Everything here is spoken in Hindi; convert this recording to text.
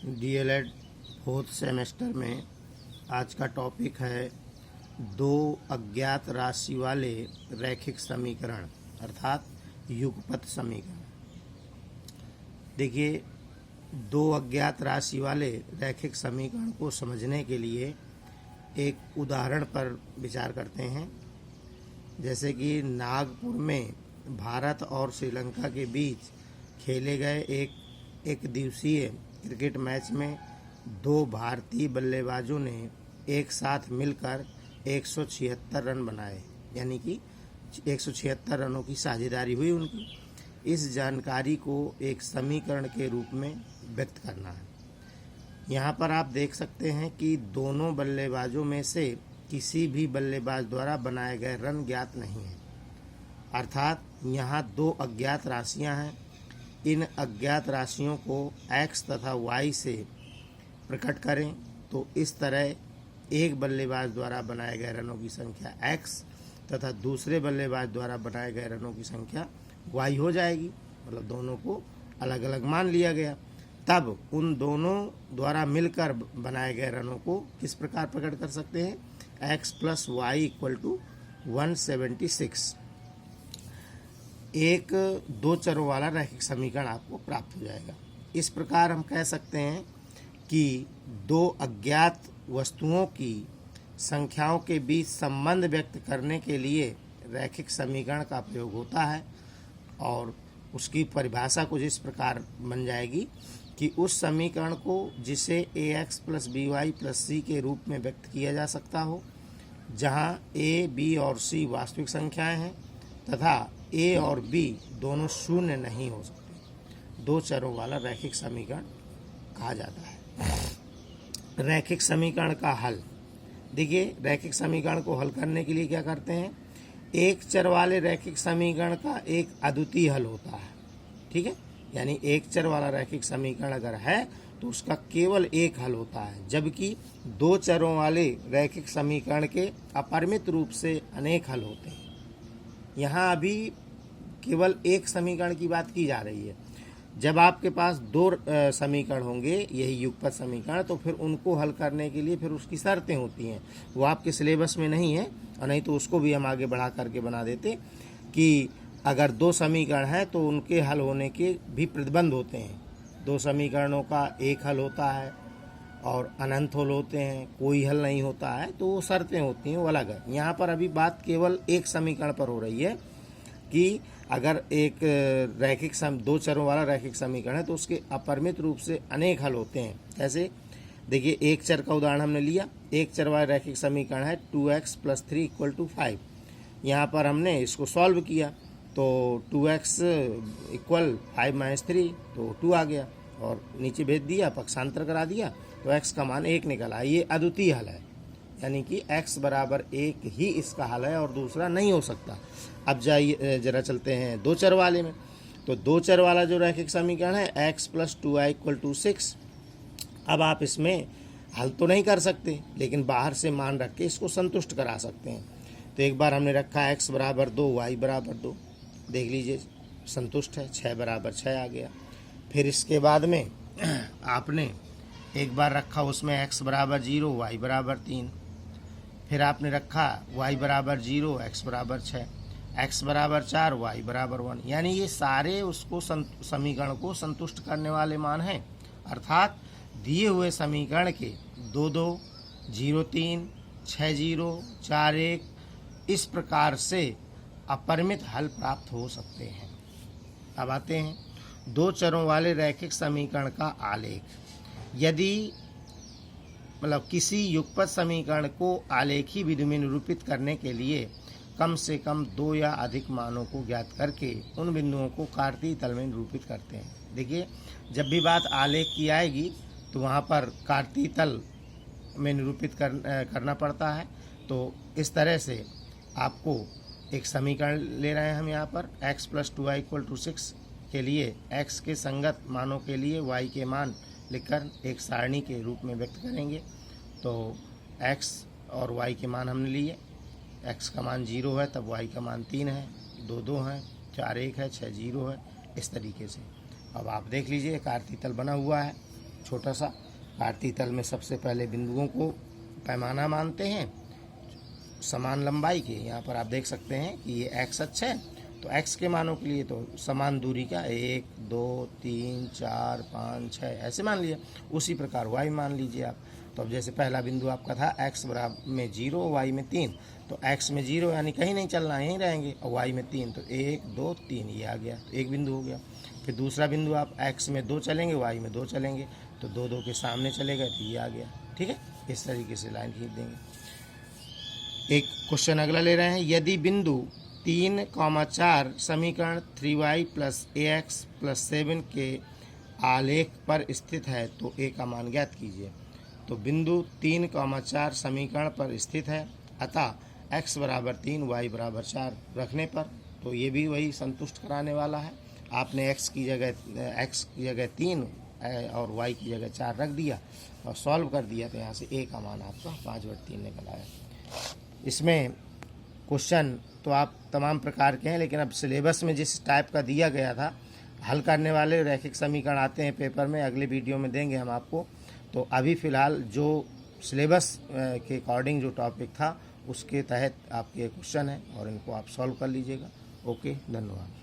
डीएलएड फोर्थ सेमेस्टर में आज का टॉपिक है दो अज्ञात राशि वाले रैखिक समीकरण अर्थात युगपत समीकरण। देखिए, दो अज्ञात राशि वाले रैखिक समीकरण को समझने के लिए एक उदाहरण पर विचार करते हैं। जैसे कि नागपुर में भारत और श्रीलंका के बीच खेले गए एक दिवसीय क्रिकेट मैच में दो भारतीय बल्लेबाजों ने एक साथ मिलकर 176 रन बनाए, यानी कि 176 रनों की साझेदारी हुई उनकी। इस जानकारी को एक समीकरण के रूप में व्यक्त करना है। यहाँ पर आप देख सकते हैं कि दोनों बल्लेबाजों में से किसी भी बल्लेबाज द्वारा बनाए गए रन ज्ञात नहीं है, अर्थात यहाँ दो अज्ञात राशियाँ हैं। इन अज्ञात राशियों को x तथा y से प्रकट करें तो इस तरह एक बल्लेबाज द्वारा बनाए गए रनों की संख्या x तथा दूसरे बल्लेबाज द्वारा बनाए गए रनों की संख्या y हो जाएगी। मतलब दोनों को अलग अलग मान लिया गया। तब उन दोनों द्वारा मिलकर बनाए गए रनों को किस प्रकार प्रकट कर सकते हैं? x + y = 176। एक दो चरों वाला रैखिक समीकरण आपको प्राप्त हो जाएगा। इस प्रकार हम कह सकते हैं कि दो अज्ञात वस्तुओं की संख्याओं के बीच संबंध व्यक्त करने के लिए रैखिक समीकरण का प्रयोग होता है, और उसकी परिभाषा कुछ इस प्रकार बन जाएगी कि उस समीकरण को जिसे ax + by + c के रूप में व्यक्त किया जा सकता हो, जहां a, b और c वास्तविक संख्याएं हैं तथा a और b दोनों शून्य नहीं हो सकते, दो चरों वाला रैखिक समीकरण कहा जाता है। रैखिक समीकरण का हल। देखिए, रैखिक समीकरण को हल करने के लिए क्या करते हैं? एक चर वाले रैखिक समीकरण का एक अद्वितीय हल होता है, ठीक है। यानी एक चर वाला रैखिक समीकरण अगर है तो उसका केवल एक हल होता है, जबकि दो चरों वाले रैखिक समीकरण के अपरिमित रूप से अनेक हल होते हैं। यहाँ अभी केवल एक समीकरण की बात की जा रही है। जब आपके पास दो समीकरण होंगे, यही युगपत समीकरण, तो फिर उनको हल करने के लिए फिर उसकी शर्तें होती हैं। वो आपके सिलेबस में नहीं है, और नहीं तो उसको भी हम आगे बढ़ा करके बना देते कि अगर दो समीकरण हैं तो उनके हल होने के भी प्रतिबंध होते हैं। दो समीकरणों का एक हल होता है और अनंत हल होते हैं, कोई हल नहीं होता है, तो वो शर्तें होती हैं, वो अलग है। यहाँ पर अभी बात केवल एक समीकरण पर हो रही है कि अगर एक दो चरों वाला रैखिक समीकरण है तो उसके अपरिमित रूप से अनेक हल होते हैं। कैसे? देखिए, एक चर का उदाहरण हमने लिया। एक चर वाला रैखिक समीकरण है 2x + 3 = 5। यहाँ पर हमने इसको सॉल्व किया तो 2x = 5 - 3 तो 2 आ गया, और नीचे भेज दिया, पक्षांतर करा दिया तो x का मान 1 निकला। ये अद्वितीय हल है, यानी कि x = 1 ही इसका हल है और दूसरा नहीं हो सकता। अब जाइए जरा चलते हैं दो चर वाले में। तो दो चर वाला जो रैखिक समीकरण है x + 2y = 6। अब आप इसमें हल तो नहीं कर सकते, लेकिन बाहर से मान रख के इसको संतुष्ट करा सकते हैं। तो एक बार हमने रखा x = 2, y = 2, देख लीजिए संतुष्ट है, 6 = 6 आ गया। फिर इसके बाद में आपने एक बार रखा उसमें x = 0, y = 3। फिर आपने रखा y = 0, x = 6, x = 4, y = 1। यानी ये सारे उसको समीकरण को संतुष्ट करने वाले मान हैं, अर्थात दिए हुए समीकरण के 2, 2, 0, 3, 6, 0, 4, 1 इस प्रकार से अपरिमित हल प्राप्त हो सकते हैं। अब आते हैं दो चरों वाले रैखिक समीकरण का आलेख। यदि किसी युगपत समीकरण को आलेखी विधि में निरूपित करने के लिए कम से कम दो या अधिक मानों को ज्ञात करके उन बिंदुओं को कार्तीय तल में निरूपित करते हैं। देखिए, जब भी बात आलेख की आएगी तो वहाँ पर कार्तीय तल में निरूपित करना पड़ता है। तो इस तरह से आपको एक समीकरण ले रहे हैं हम यहाँ पर x + 2y = 6 के लिए x के संगत मानों के लिए y के मान लिखकर एक सारणी के रूप में व्यक्त करेंगे। तो x और y के मान हमने लिए, x का मान 0 है तब y का मान 3 है, 2, 2 है, 4, 1 है, 6, 0 है, इस तरीके से। अब आप देख लीजिए कार्तीय तल बना हुआ है। छोटा सा आरती तल में सबसे पहले बिंदुओं को पैमाना मानते हैं समान लंबाई के। यहाँ पर आप देख सकते हैं कि ये एक्स अक्ष है, तो एक्स के मानों के लिए तो समान दूरी का 1 2 3 4 5 6 ऐसे मान लिया। उसी प्रकार वाई मान लीजिए आप। तो अब जैसे पहला बिंदु आपका था एक्स बराबर में 0 वाई में 3, तो एक्स में 0 यानी कहीं नहीं चलना, यहीं रहेंगे, और वाई में 3 तो 1 2 3 ये आ गया, तो एक बिंदु हो गया। फिर दूसरा बिंदु आप एक्स में 2 चलेंगे, वाई में 2 चलेंगे, तो 2 2 के सामने चले गए तो ये आ गया। ठीक है, इस तरीके से लाइन खींच देंगे। एक क्वेश्चन अगला ले रहे हैं, यदि बिंदु 3,4 समीकरण 3y + ax + 7 के आलेख पर स्थित है तो a का मान ज्ञात कीजिए। तो बिंदु 3,4 समीकरण पर स्थित है, अतः x बराबर 3 y बराबर 4 रखने पर तो ये भी वही संतुष्ट कराने वाला है। आपने x की जगह 3 और y की जगह 4 रख दिया और सॉल्व कर दिया, तो यहाँ से a का मान आपका 5/3 निकल आया। इसमें क्वेश्चन तो आप तमाम प्रकार के हैं, लेकिन अब सिलेबस में जिस टाइप का दिया गया था हल करने वाले रैखिक समीकरण आते हैं पेपर में, अगले वीडियो में देंगे हम आपको। तो अभी फ़िलहाल जो सिलेबस के अकॉर्डिंग जो टॉपिक था उसके तहत आपके क्वेश्चन हैं और इनको आप सॉल्व कर लीजिएगा। ओके, धन्यवाद।